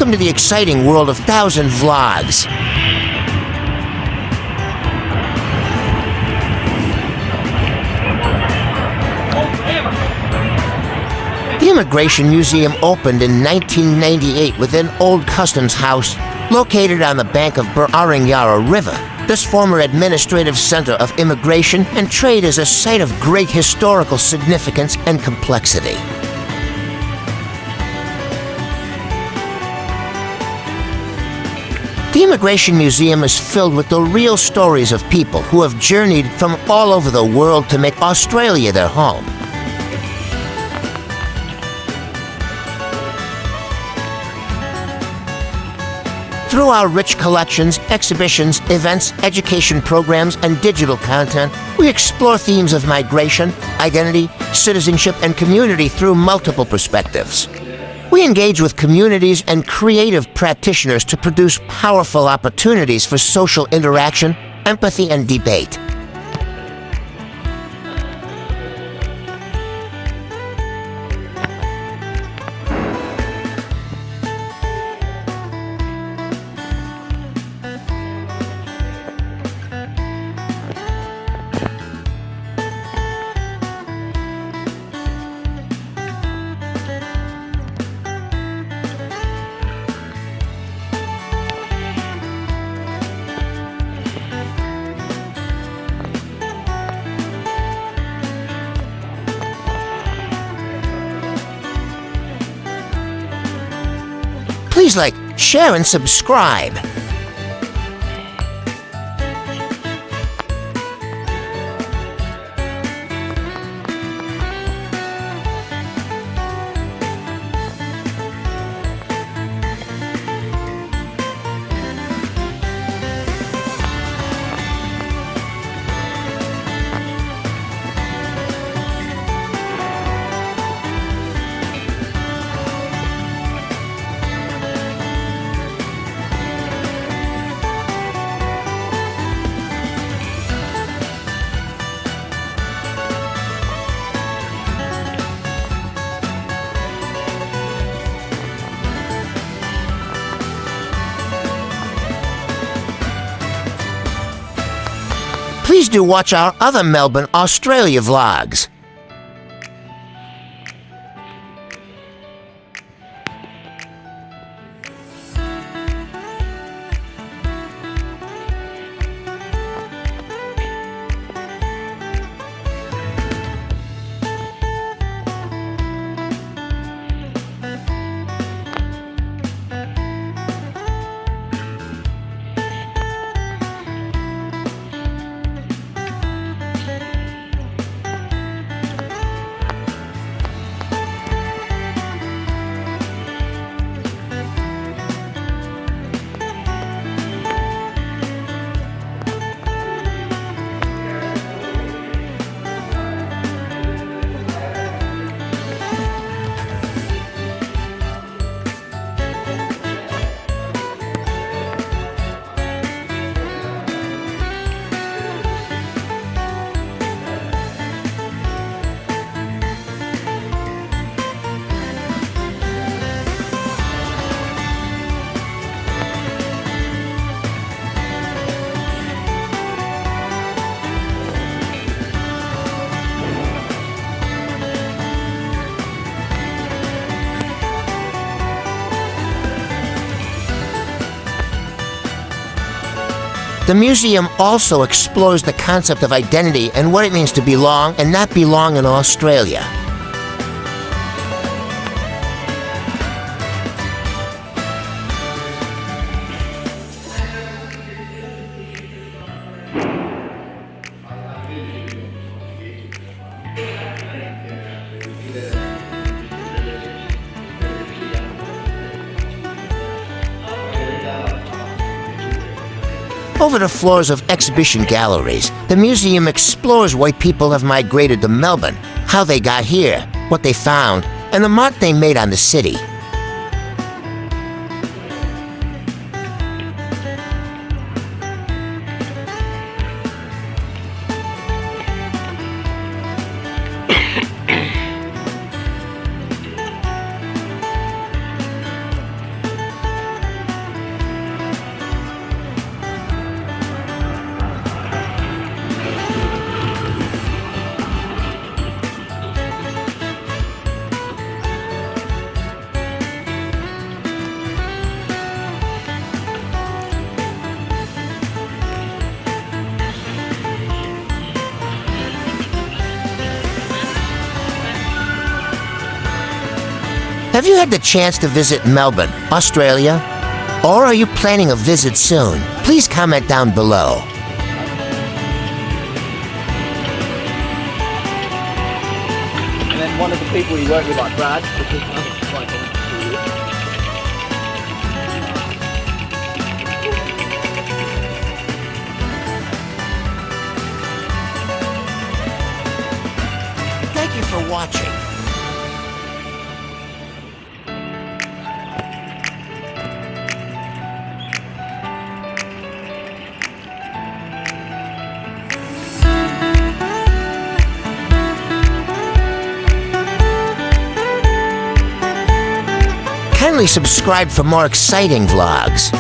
Welcome to the exciting world of 1,000 vlogs. The Immigration Museum opened in 1998 within Old Customs House, located on the bank of Arangyara River. This former administrative center of immigration and trade is a site of great historical significance and complexity. The Immigration Museum is filled with the real stories of people who have journeyed from all over the world to make Australia their home. Through our rich collections, exhibitions, events, education programs, and digital content, we explore themes of migration, identity, citizenship, and community through multiple perspectives. We engage with communities and creative practitioners to produce powerful opportunities for social interaction, empathy, and debate. Please like, share, and subscribe. Please do watch our other Melbourne, Australia vlogs. The museum also explores the concept of identity and what it means to belong and not belong in Australia. Over the floors of exhibition galleries, the museum explores why people have migrated to Melbourne, how they got here, what they found, and the mark they made on the city. Have you had the chance to visit Melbourne, Australia? Or are you planning a visit soon? Please comment down below. And then one of the people he worked with, like Brad, which is quite Thank you for watching. Kindly subscribe for more exciting vlogs.